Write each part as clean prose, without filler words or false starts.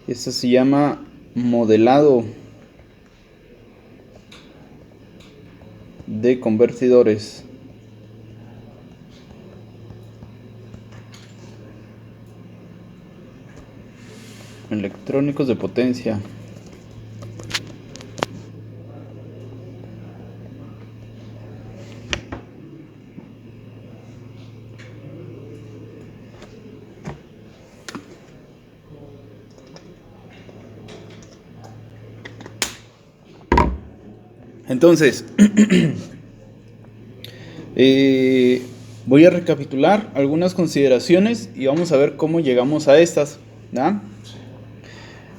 Esto se llama modelado de convertidores. Electrónicos de potencia. Entonces, voy a recapitular algunas consideraciones y vamos a ver cómo llegamos a estas, ¿no?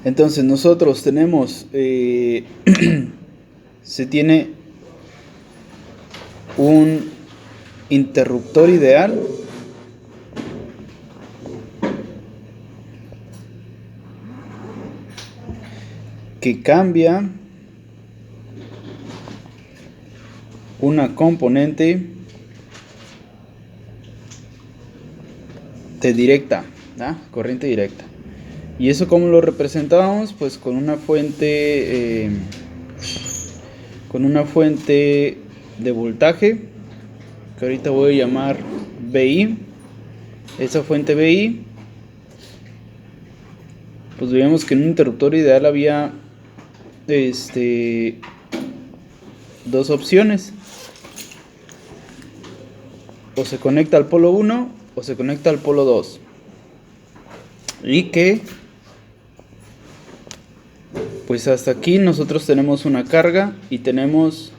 Entonces nosotros tenemos, se tiene un interruptor ideal que cambia una componente de directa, ¿no? Corriente directa. ¿Y eso cómo lo representábamos? Pues con una fuente de voltaje que ahorita voy a llamar VI. Esa fuente VI, pues veíamos que en un interruptor ideal había dos opciones: o se conecta al polo 1 o se conecta al polo 2, y que pues hasta aquí nosotros tenemos una carga y tenemos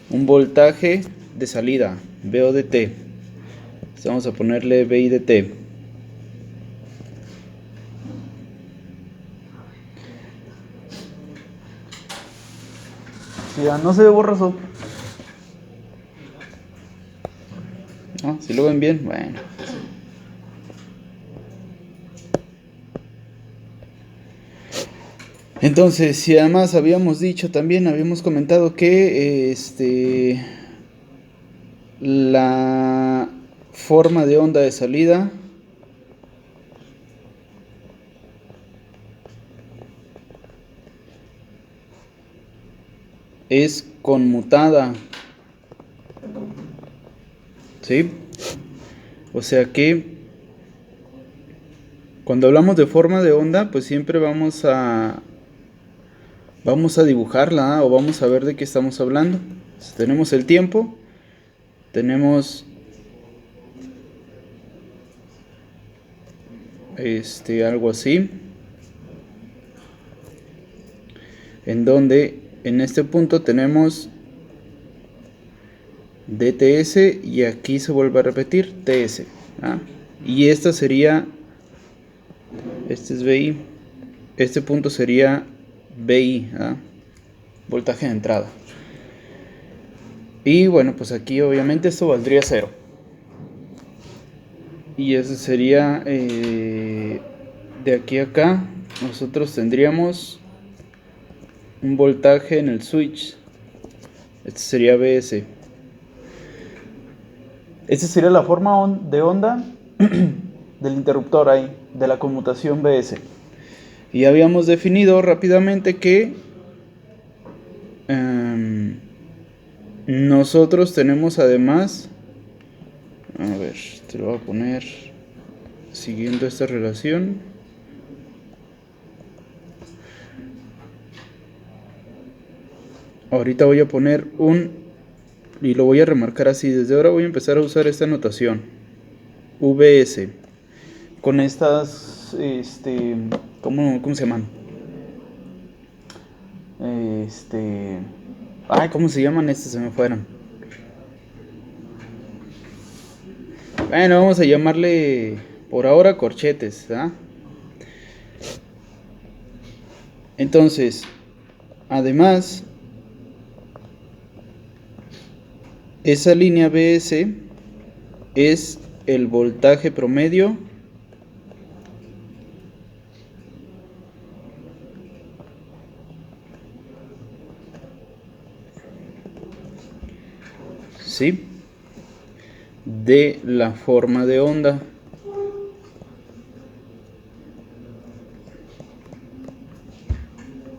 un voltaje de salida, VO de T. Vamos a ponerle VI de T. Ya no se ve borroso. ¿No? Si lo ven bien, bueno. Entonces, si además habíamos dicho también, habíamos comentado que la forma de onda de salida es conmutada, ¿sí? O sea que cuando hablamos de forma de onda, pues siempre vamos a dibujarla, ¿eh? O vamos a ver de qué estamos hablando. Entonces, tenemos el tiempo, tenemos algo así, en donde en este punto tenemos dts y aquí se vuelve a repetir ts, ¿ah? Y esta sería, este es VI, este punto sería VI, ¿ah? Voltaje de entrada. Y bueno, pues aquí obviamente esto valdría 0. Y ese sería, de aquí a acá, nosotros tendríamos un voltaje en el switch. Este sería Vs. Esta sería la forma de onda del interruptor ahí, de la conmutación Vs. Y habíamos definido rápidamente que nosotros tenemos además, a ver, te lo voy a poner siguiendo esta relación. Ahorita voy a poner y lo voy a remarcar así. Desde ahora voy a empezar a usar esta notación VS con estas, ¿cómo se llaman? ¿Cómo se llaman estos? Se me fueron. Bueno, vamos a llamarle por ahora corchetes, ¿ah? Entonces, además, esa línea BS es el voltaje promedio ¿sí? De la forma de onda.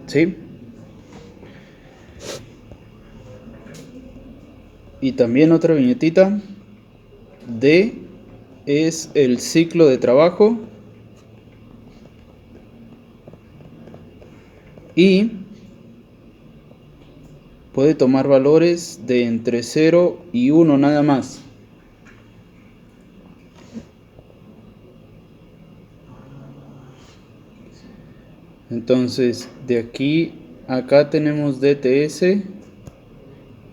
¿sí? Y también otra viñetita. D es el ciclo de trabajo. Y puede tomar valores de entre 0 y 1 nada más. Entonces, de aquí a acá tenemos DTS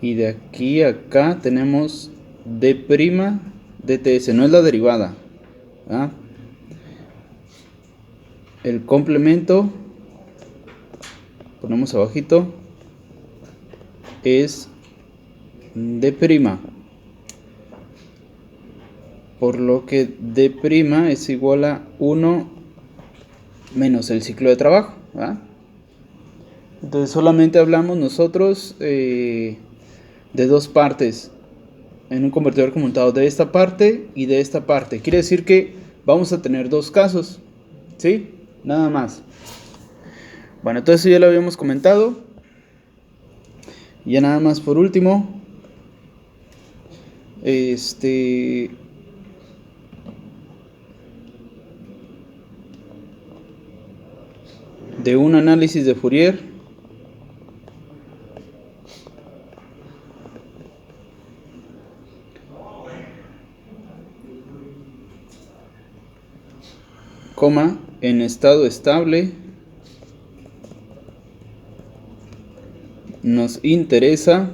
y de aquí a acá tenemos D', DTS, no es la derivada, ¿ah? El complemento, ponemos abajito, es D', por lo que D' es igual a 1 menos el ciclo de trabajo, ¿verdad? Entonces solamente hablamos nosotros de dos partes en un convertidor conmutado, de esta parte y de esta parte. Quiere decir que vamos a tener dos casos, ¿sí? Nada más. Bueno, entonces eso ya lo habíamos comentado. Ya nada más por último, de un análisis de Fourier, en estado estable, nos interesa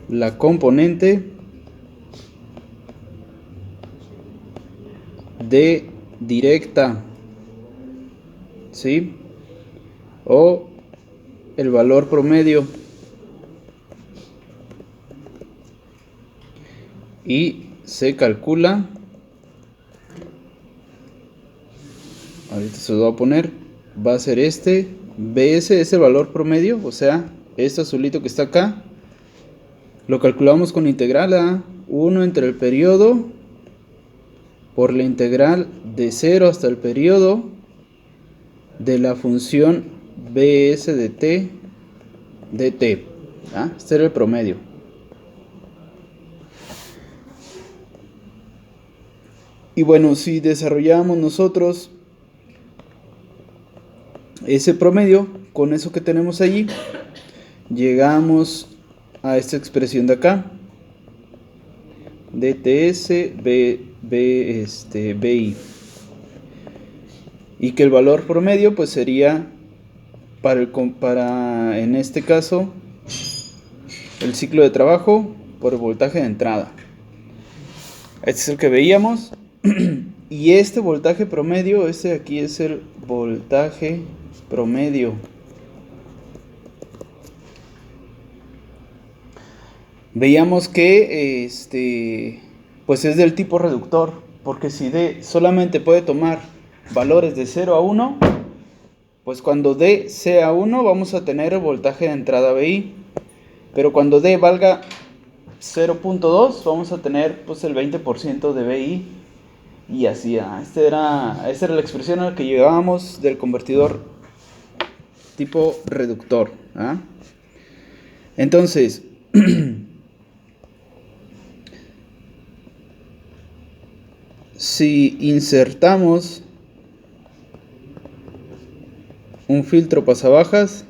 la componente de directa, ¿sí? O el valor promedio. Y se calcula, ahorita se lo voy a poner, va a ser BS es el valor promedio, o sea, este azulito que está acá, lo calculamos con integral a 1 entre el periodo por la integral de 0 hasta el periodo de la función BS de t dt. Este era el promedio. Y bueno, si desarrollamos nosotros ese promedio con eso que tenemos allí, llegamos a esta expresión de acá, dts bi, y que el valor promedio pues sería para en este caso el ciclo de trabajo por el voltaje de entrada. Este es el que veíamos. Y este voltaje promedio, este de aquí es el voltaje promedio. Veíamos que pues es del tipo reductor, porque si D solamente puede tomar valores de 0 a 1, pues cuando D sea 1 vamos a tener el voltaje de entrada BI, pero cuando D valga 0.2 vamos a tener pues el 20% de BI, y así. Esta era la expresión a la que llegábamos del convertidor tipo reductor. Entonces si insertamos un filtro pasabajas,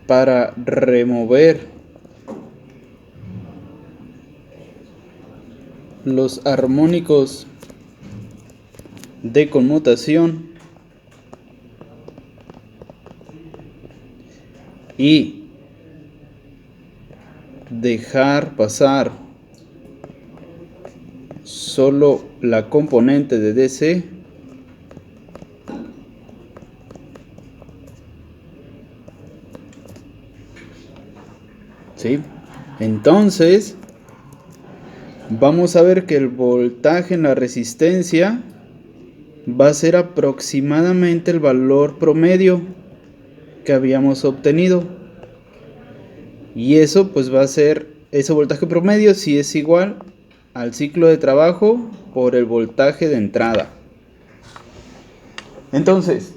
para remover los armónicos de conmutación y dejar pasar solo la componente de DC, ¿sí? Entonces vamos a ver que el voltaje en la resistencia va a ser aproximadamente el valor promedio que habíamos obtenido, y eso pues va a ser ese voltaje promedio si es igual al ciclo de trabajo por el voltaje de entrada. Entonces,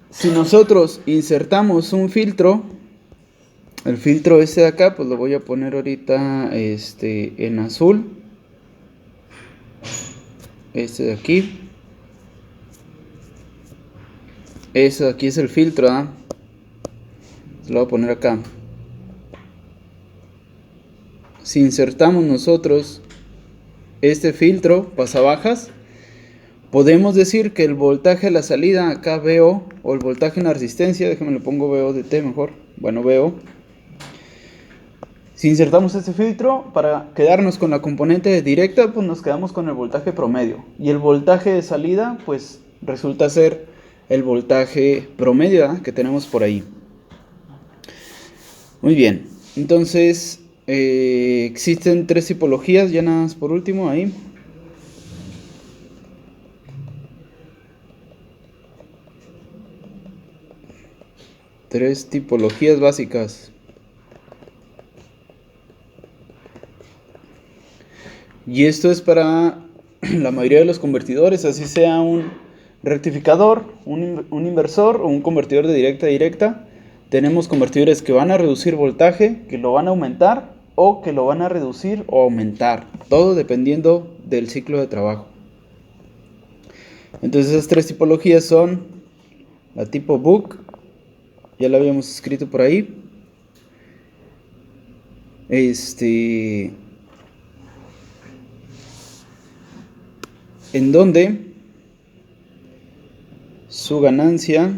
si nosotros insertamos un filtro, el filtro este de acá, pues lo voy a poner ahorita en azul. Este de aquí. Este de aquí es el filtro, ¿ah? Lo voy a poner acá. Si insertamos nosotros este filtro pasabajas, podemos decir que el voltaje a la salida, acá VO, o el voltaje en la resistencia, déjenme le pongo VO de T mejor, bueno, VO. Si insertamos este filtro, para quedarnos con la componente directa, pues nos quedamos con el voltaje promedio. Y el voltaje de salida, pues resulta ser el voltaje promedio, ¿eh?, que tenemos por ahí. Muy bien, entonces existen tres tipologías, ya nada más por último ahí. Tres tipologías básicas. Y esto es para la mayoría de los convertidores, así sea un rectificador, un inversor o un convertidor de directa a directa. Tenemos convertidores que van a reducir voltaje, que lo van a aumentar o que lo van a reducir o aumentar. Todo dependiendo del ciclo de trabajo. Entonces esas tres tipologías son la tipo Buck, ya la habíamos escrito por ahí. En donde su ganancia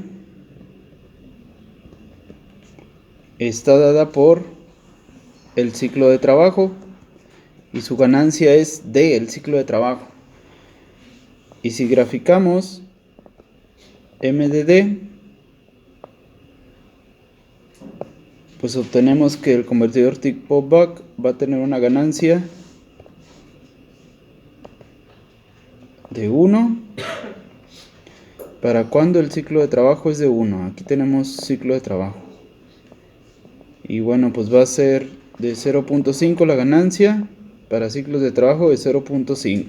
está dada por el ciclo de trabajo y su ganancia es del ciclo de trabajo. Y si graficamos MDD, pues obtenemos que el convertidor tipo Buck va a tener una ganancia de 1 para cuando el ciclo de trabajo es de 1. Aquí tenemos ciclo de trabajo. Y bueno, pues va a ser de 0.5 la ganancia para ciclos de trabajo de 0.5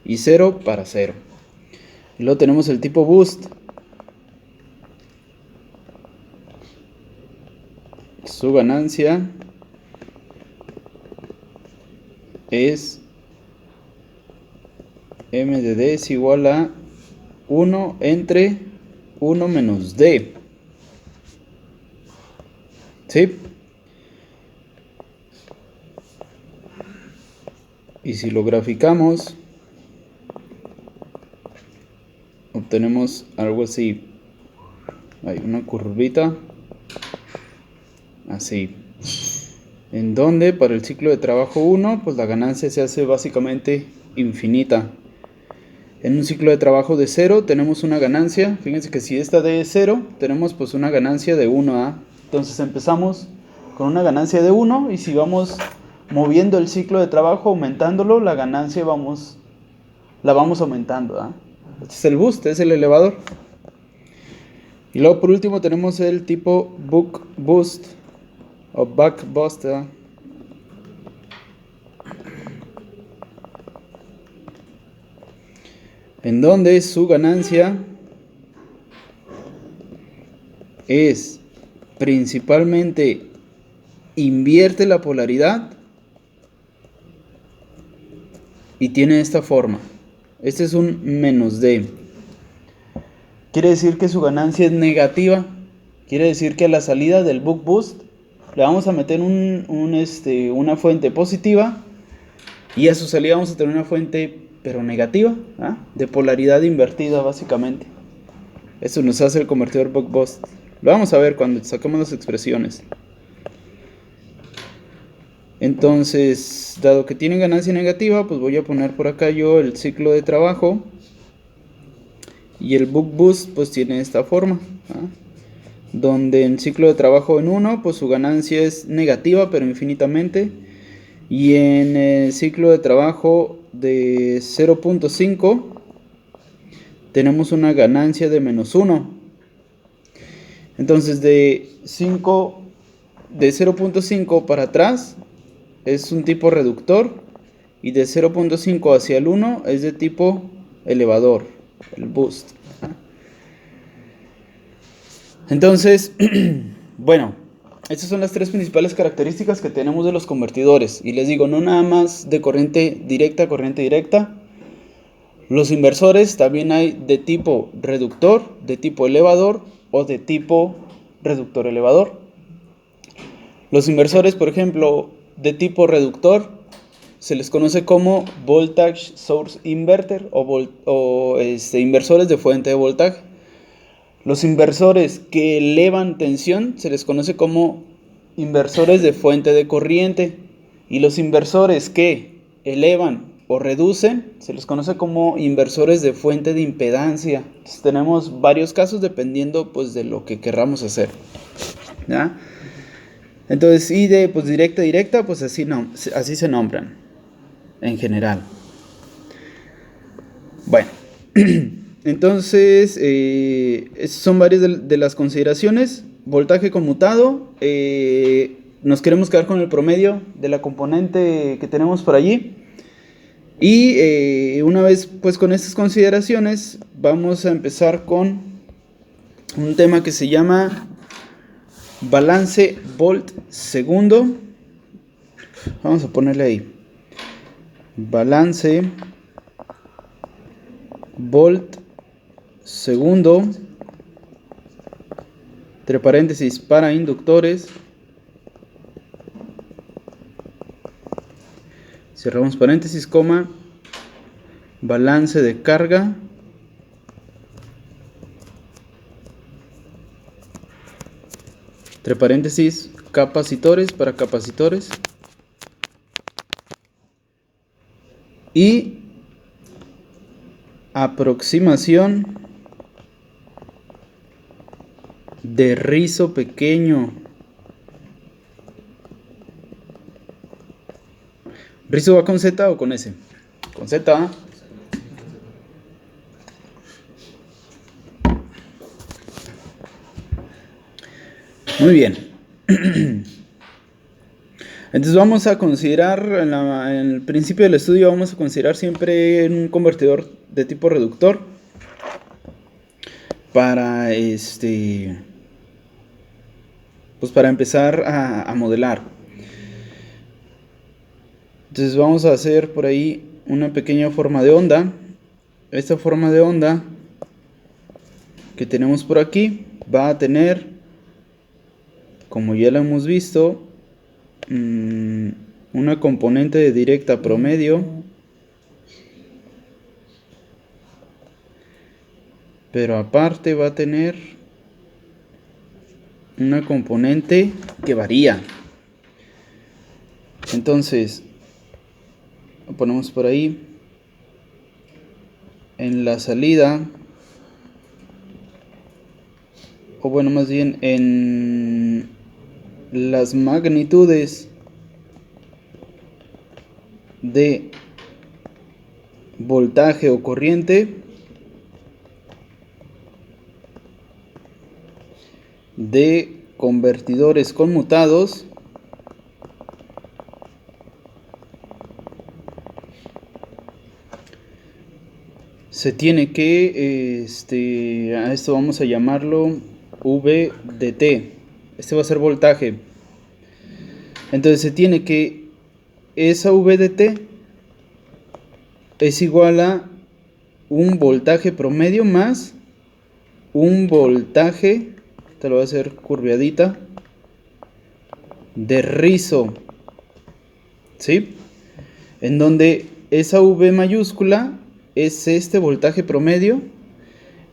y 0 para 0. Y luego tenemos el tipo Boost. Su ganancia es M de D es igual a 1 entre 1 menos D. ¿Sí? Y si lo graficamos, obtenemos algo así. Hay una curvita así, en donde para el ciclo de trabajo 1, pues la ganancia se hace básicamente infinita. En un ciclo de trabajo de 0 tenemos una ganancia, fíjense que si esta D es 0, tenemos pues una ganancia de 1, ¿ah? Entonces empezamos con una ganancia de 1 y si vamos moviendo el ciclo de trabajo, aumentándolo, la ganancia la vamos aumentando, ¿ah? Este es el boost, es el elevador. Y luego por último tenemos el tipo Buck Boost o Buck Boost, ¿ah? En donde su ganancia es principalmente invierte la polaridad y tiene esta forma. Este es un menos D. Quiere decir que su ganancia es negativa. Quiere decir que a la salida del Buck Boost le vamos a meter una fuente positiva y a su salida vamos a tener una fuente pero negativa, ¿ah?, de polaridad invertida básicamente. Eso nos hace el convertidor Buck Boost. Lo vamos a ver cuando saquemos las expresiones. Entonces, dado que tiene ganancia negativa, pues voy a poner por acá yo el ciclo de trabajo. Y el Buck Boost pues tiene esta forma, ¿ah?, donde en ciclo de trabajo en 1, pues su ganancia es negativa pero infinitamente. Y en el ciclo de trabajo de 0.5 tenemos una ganancia de menos 1. Entonces de 0.5 para atrás es un tipo reductor y de 0.5 hacia el 1 es de tipo elevador, el boost. Entonces, bueno, estas son las tres principales características que tenemos de los convertidores. Y les digo, no nada más de corriente directa. Los inversores también hay de tipo reductor, de tipo elevador o de tipo reductor elevador. Los inversores, por ejemplo, de tipo reductor se les conoce como voltage source inverter o inversores de fuente de voltaje. Los inversores que elevan tensión se les conoce como inversores de fuente de corriente. Y los inversores que elevan o reducen se les conoce como inversores de fuente de impedancia. Entonces, tenemos varios casos dependiendo pues de lo que querramos hacer, ¿ya? Entonces, y de pues directa, pues así se nombran en general. Bueno, entonces son varias de las consideraciones. Voltaje conmutado, nos queremos quedar con el promedio de la componente que tenemos por allí. Y una vez pues con estas consideraciones vamos a empezar con un tema que se llama balance volt segundo. Vamos a ponerle ahí balance volt segundo, entre paréntesis, para inductores, cerramos paréntesis, coma, balance de carga, entre paréntesis, capacitores, para capacitores, y aproximación de rizo pequeño. ¿Rizo va con Z o con S? Con Z, ¿eh? Muy bien. Entonces vamos a considerar, en el principio del estudio vamos a considerar siempre un convertidor de tipo reductor para pues para empezar a modelar. Entonces vamos a hacer por ahí una pequeña forma de onda. Esta forma de onda que tenemos por aquí va a tener, como ya lo hemos visto, una componente de directa promedio, pero aparte va a tener una componente que varía. Entonces lo ponemos por ahí. En la salida, o bueno, más bien en las magnitudes de voltaje o corriente de convertidores conmutados se tiene que, a esto vamos a llamarlo VDT. Este va a ser voltaje. Entonces se tiene que esa VDT es igual a un voltaje promedio más un voltaje, te lo voy a hacer curviadita, de rizo, ¿sí? En donde esa V mayúscula es este voltaje promedio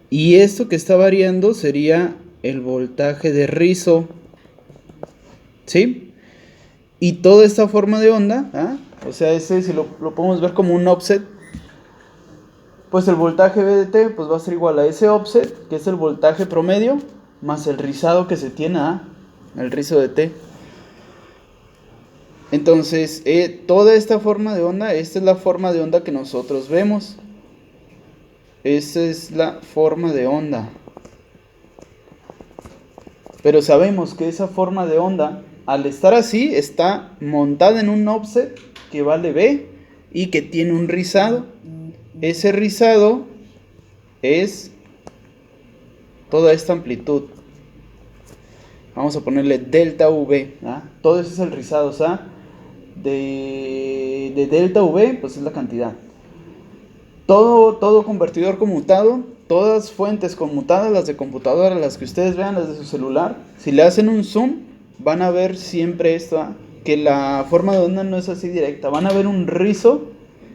y esto que está variando sería el voltaje de rizo, ¿sí? Y toda esta forma de onda, o sea, si lo podemos ver como un offset, pues el voltaje VDT pues va a ser igual a ese offset, que es el voltaje promedio, más el rizado que se tiene, el rizo de T. Entonces, toda esta forma de onda, esta es la forma de onda que nosotros vemos. Esa es la forma de onda. Pero sabemos que esa forma de onda, al estar así, está montada en un offset que vale B y que tiene un rizado. Ese rizado es toda esta amplitud. Vamos a ponerle delta V, ¿ah? Todo eso es el rizado, o sea, de delta V, pues es la cantidad. Todo convertidor conmutado, todas fuentes conmutadas, las de computadora, las que ustedes vean, las de su celular, si le hacen un zoom, van a ver siempre esto, ¿ah? Que la forma de onda no es así directa, van a ver un rizo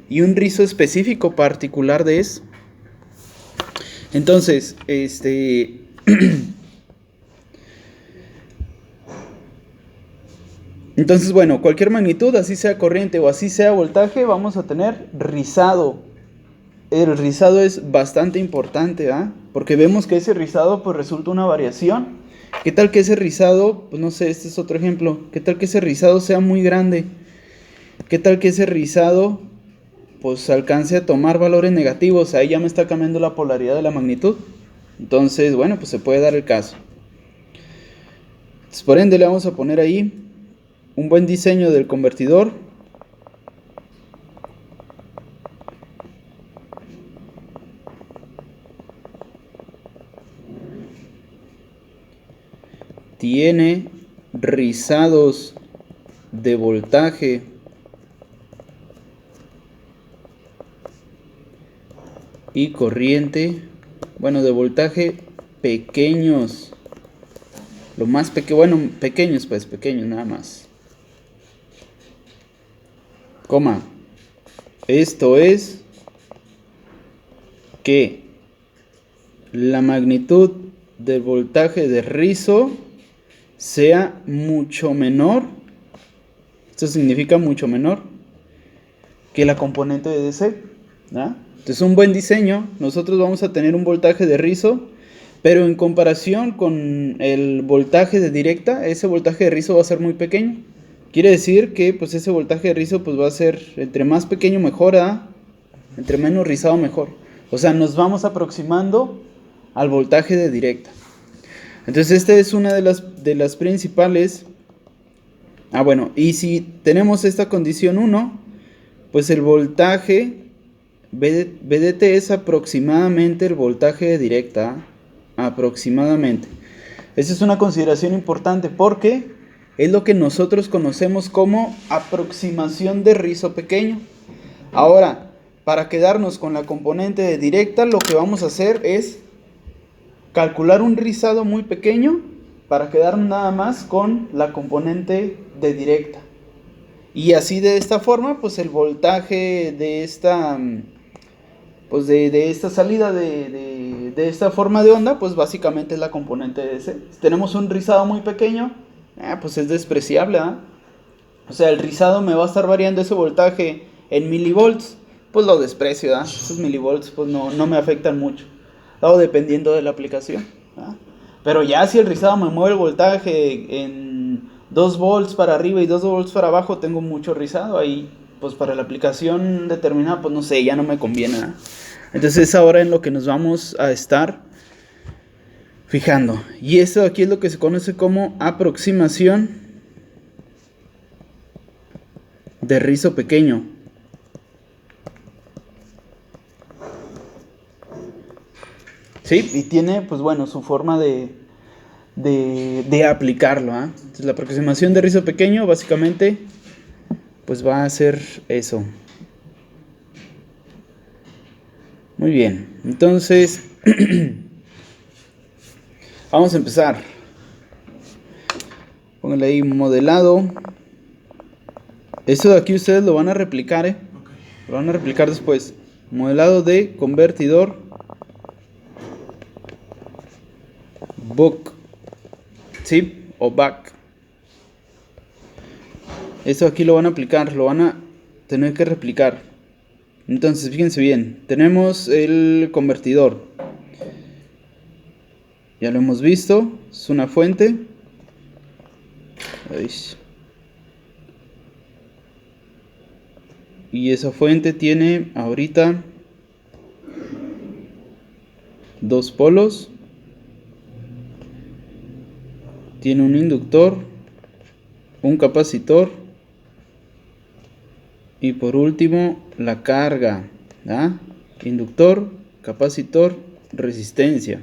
y un rizo específico particular de eso. Entonces, entonces, bueno, cualquier magnitud, así sea corriente o así sea voltaje, vamos a tener rizado. El rizado es bastante importante, ¿ah? Porque vemos que ese rizado pues resulta una variación. ¿Qué tal que ese rizado, pues no sé, este es otro ejemplo, qué tal que ese rizado sea muy grande? ¿Qué tal que ese rizado pues alcance a tomar valores negativos? Ahí ya me está cambiando la polaridad de la magnitud. Entonces, bueno, pues se puede dar el caso. Entonces, por ende le vamos a poner ahí un buen diseño del convertidor. Tiene rizados de voltaje y corriente, bueno, de voltaje pequeños, lo más pequeño, bueno, pequeños, pues pequeños nada más, coma, esto es que la magnitud del voltaje de rizo sea mucho menor, esto significa mucho menor que la componente de DC, ¿no? Entonces un buen diseño, nosotros vamos a tener un voltaje de rizo, pero en comparación con el voltaje de directa, ese voltaje de rizo va a ser muy pequeño. Quiere decir que pues ese voltaje de rizo pues va a ser entre más pequeño mejor, entre menos rizado mejor. O sea, nos vamos aproximando al voltaje de directa. Entonces esta es una de las principales. Bueno, y si tenemos esta condición 1, pues el voltaje VDT es aproximadamente el voltaje de directa, aproximadamente. Esa es una consideración importante porque es lo que nosotros conocemos como aproximación de rizo pequeño. Ahora, para quedarnos con la componente de directa, lo que vamos a hacer es calcular un rizado muy pequeño para quedarnos nada más con la componente de directa. Y así de esta forma, pues el voltaje de esta, pues de esta salida de esta forma de onda, pues básicamente es la componente de DC. Si tenemos un rizado muy pequeño, pues es despreciable, ¿eh? O sea, el rizado me va a estar variando ese voltaje en milivolts, pues lo desprecio, ¿eh? Esos milivolts pues no me afectan mucho, todo dependiendo de la aplicación, ¿eh? Pero ya si el rizado me mueve el voltaje en 2 volts para arriba y 2 volts para abajo, tengo mucho rizado ahí, pues para la aplicación determinada, pues no sé, ya no me conviene, ¿eh? Entonces es ahora en lo que nos vamos a estar fijando. Y esto aquí es lo que se conoce como aproximación de rizo pequeño. Sí, y tiene, pues bueno, su forma de aplicarlo, ¿eh? Entonces, la aproximación de rizo pequeño, básicamente, pues va a ser eso. Muy bien, entonces, vamos a empezar. Pónganle ahí modelado. Esto de aquí ustedes lo van a replicar, ¿eh? Lo van a replicar después. Modelado de convertidor buck, ¿sí? O back. Esto aquí lo van a aplicar, lo van a tener que replicar. Entonces, fíjense bien, tenemos el convertidor. Ya lo hemos visto, es una fuente. Ahí. Y esa fuente tiene ahorita 2 polos. Tiene un inductor, un capacitor Y por último, la carga, ¿ah? Inductor, capacitor, resistencia.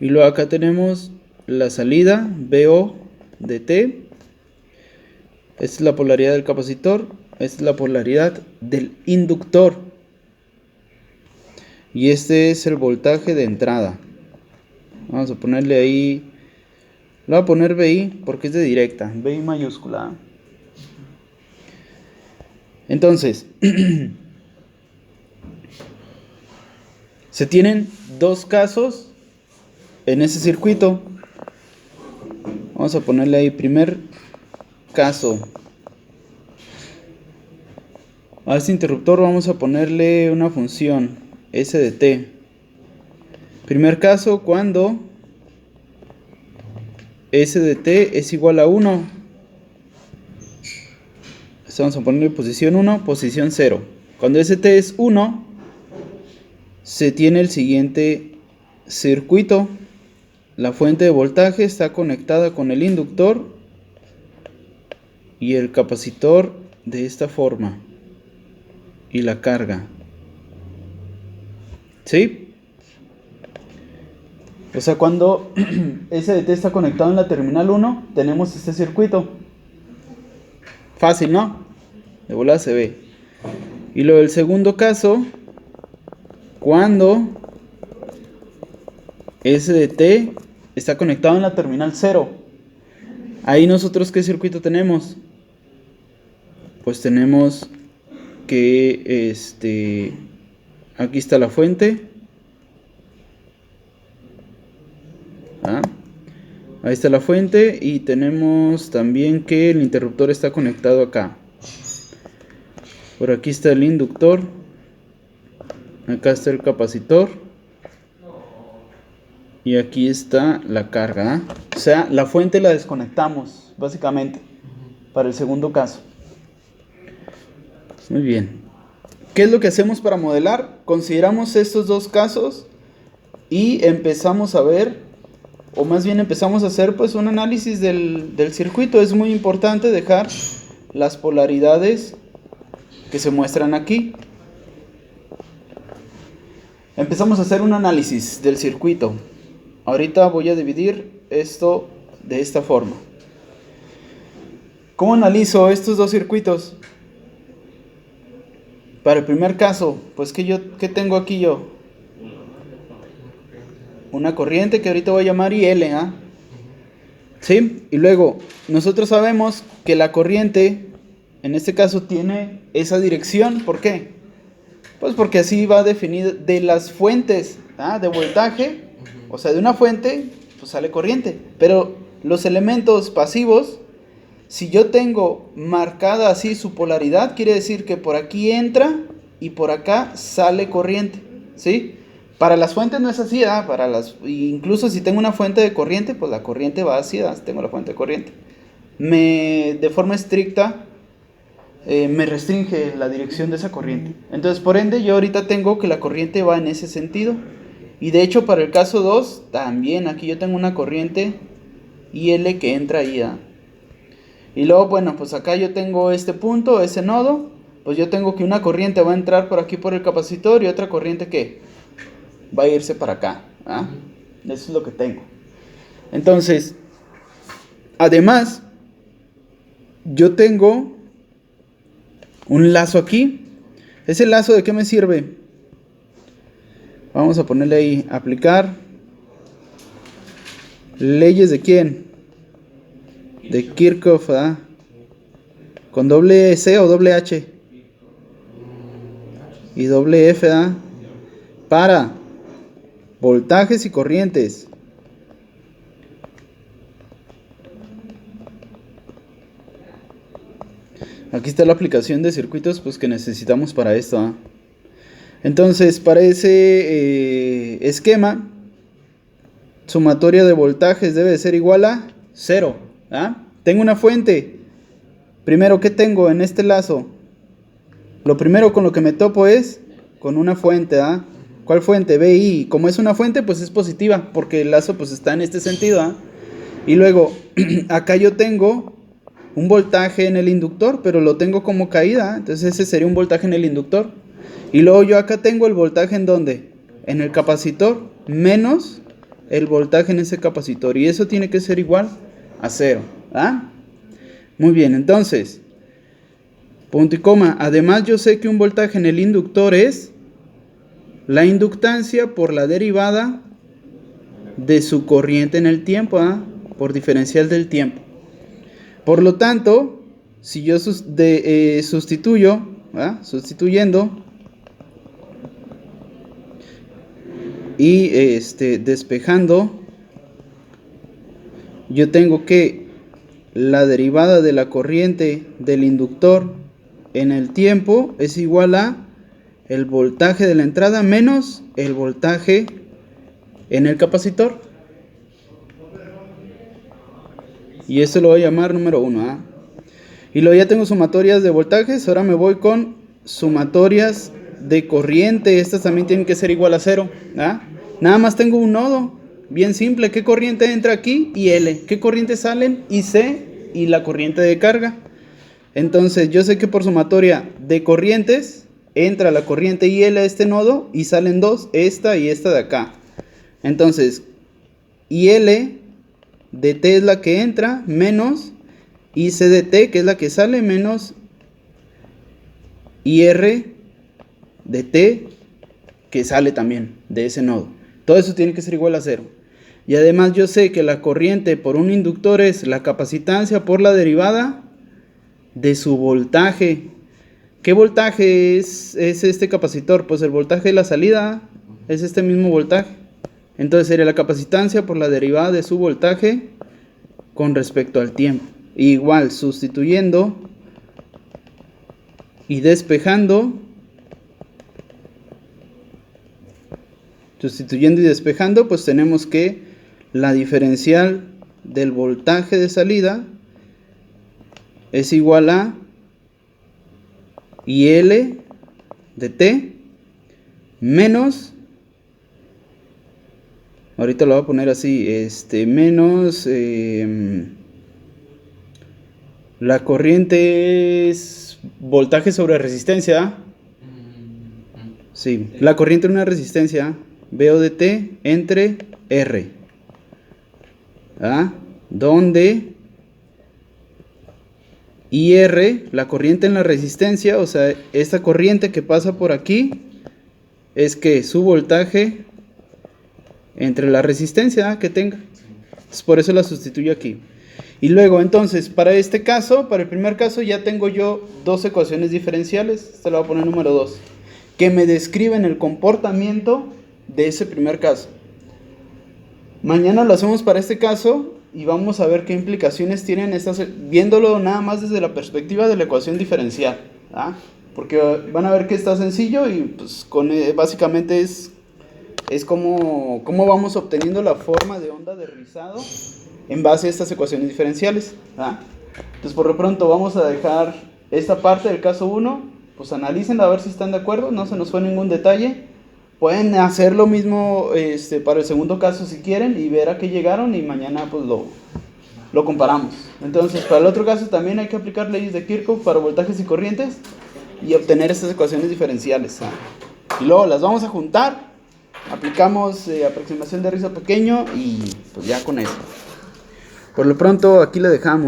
Y luego acá tenemos la salida, VO de T. Esta es la polaridad del capacitor, esta es la polaridad del inductor. Y este es el voltaje de entrada. Vamos a ponerle ahí, le voy a poner VI porque es de directa, VI mayúscula. Entonces, se tienen dos casos en ese circuito. Vamos a ponerle ahí primer caso. A este interruptor vamos a ponerle una función S de T. Primer caso cuando S de T es igual a 1. Vamos a ponerle posición 1, posición 0. Cuando ST es 1, se tiene el siguiente circuito. La fuente de voltaje está conectada con el inductor y el capacitor de esta forma. Y la carga. ¿Sí? O sea, cuando SDT está conectado en la terminal 1, tenemos este circuito. Fácil, ¿no? De volada se ve. Y luego el segundo caso, cuando SDT está conectado en la terminal 0. Ahí nosotros, ¿qué circuito tenemos? Pues tenemos que aquí está la fuente. Ahí está la fuente y tenemos también que el interruptor está conectado acá. Por aquí está el inductor. Acá está el capacitor. Y aquí está la carga. O sea, la fuente la desconectamos, básicamente, para el segundo caso. Muy bien. ¿Qué es lo que hacemos para modelar? Consideramos estos dos casos y empezamos a ver, o más bien empezamos a hacer pues un análisis del circuito. Es muy importante dejar las polaridades que se muestran aquí. Empezamos a hacer un análisis del circuito. Ahorita voy a dividir esto de esta forma. ¿Cómo analizo estos dos circuitos? Para el primer caso, pues ¿qué tengo aquí yo? Una corriente que ahorita voy a llamar IL, ¿ah? ¿Sí? Y luego, nosotros sabemos que la corriente, en este caso, tiene esa dirección. ¿Por qué? Pues porque así va definido de las fuentes, ¿ah? De voltaje, o sea, de una fuente, pues sale corriente. Pero los elementos pasivos, si yo tengo marcada así su polaridad, quiere decir que por aquí entra y por acá sale corriente, ¿sí? Para las fuentes no es así, ¿ah? Incluso si tengo una fuente de corriente, pues la corriente va así, ¿ah? Tengo la fuente de corriente. De forma estricta, me restringe la dirección de esa corriente. Entonces, por ende, yo ahorita tengo que la corriente va en ese sentido. Y de hecho, para el caso 2, también aquí yo tengo una corriente IL que entra ahí, ¿ah? Y luego, bueno, pues acá yo tengo este punto, ese nodo. Pues yo tengo que una corriente va a entrar por aquí por el capacitor y otra corriente que va a irse para acá, ¿ah? Eso es lo que tengo. Entonces, además, yo tengo un lazo aquí. ¿Ese lazo de qué me sirve? Vamos a ponerle ahí, aplicar leyes de quién? De Kirchhoff, ¿ah? Con doble C o doble H y doble F, ¿ah? Para voltajes y corrientes. Aquí está la aplicación de circuitos pues, que necesitamos para esto, ¿ah? Entonces, para ese esquema, sumatoria de voltajes debe de ser igual a 0, ¿ah? Tengo una fuente. Primero, ¿qué tengo en este lazo? Lo primero con lo que me topo es con una fuente, ¿ah? ¿Cuál fuente? BI. Como es una fuente, pues es positiva, porque el lazo pues está en este sentido, ¿ah? Y luego, acá yo tengo un voltaje en el inductor, pero lo tengo como caída, entonces ese sería un voltaje en el inductor. Y luego yo acá tengo el voltaje en ¿dónde? En el capacitor, menos el voltaje en ese capacitor, y eso tiene que ser igual a 0, ¿ah? Muy bien, entonces, punto y coma. Además yo sé que un voltaje en el inductor es la inductancia por la derivada de su corriente en el tiempo, ¿ah? Por diferencial del tiempo. Por lo tanto, si yo sustituyo, ¿ah? Sustituyendo y despejando, yo tengo que la derivada de la corriente del inductor en el tiempo es igual a el voltaje de la entrada menos el voltaje en el capacitor. Y esto lo voy a llamar número 1, ¿ah? Y luego ya tengo sumatorias de voltajes. Ahora me voy con sumatorias de corriente. Estas también tienen que ser igual a 0, ¿ah? Nada más tengo un nodo, bien simple. ¿Qué corriente entra aquí? Y L. ¿Qué corriente salen? Y C y la corriente de carga. Entonces yo sé que por sumatoria de corrientes entra la corriente IL a este nodo y salen dos, esta y esta de acá. Entonces IL de T es la que entra, menos IC de T, que es la que sale, menos IR de T, que sale también de ese nodo. Todo eso tiene que ser igual a 0. Y además yo sé que la corriente por un inductor es la capacitancia por la derivada de su voltaje. ¿Qué voltaje es este capacitor? Pues el voltaje de la salida es este mismo voltaje. Entonces sería la capacitancia por la derivada de su voltaje con respecto al tiempo. Igual, sustituyendo y despejando. Sustituyendo y despejando, pues tenemos que la diferencial del voltaje de salida es igual a IL de T menos, ahorita lo voy a poner así, menos, la corriente es voltaje sobre resistencia, sí, la corriente en una resistencia, VO de T entre R, ¿ah? Donde IR, la corriente en la resistencia, o sea, esta corriente que pasa por aquí, es que su voltaje entre la resistencia que tenga. Entonces, por eso la sustituyo aquí. Y luego, entonces, para este caso, para el primer caso, ya tengo yo dos ecuaciones diferenciales. Esta la voy a poner número 2, que me describen el comportamiento de ese primer caso. Mañana lo hacemos para este caso y vamos a ver qué implicaciones tienen estas, viéndolo nada más desde la perspectiva de la ecuación diferencial, ¿ah? Porque van a ver que está sencillo y pues básicamente es cómo vamos obteniendo la forma de onda de rizado en base a estas ecuaciones diferenciales, ¿ah? Entonces por lo pronto vamos a dejar esta parte del caso 1, pues analícenla a ver si están de acuerdo, no se nos fue ningún detalle. Pueden hacer lo mismo para el segundo caso si quieren y ver a qué llegaron y mañana pues lo comparamos. Entonces para el otro caso también hay que aplicar leyes de Kirchhoff para voltajes y corrientes y obtener estas ecuaciones diferenciales, ¿ah? Y luego las vamos a juntar, aplicamos aproximación de rizo pequeño y pues ya con eso. Por lo pronto aquí le dejamos.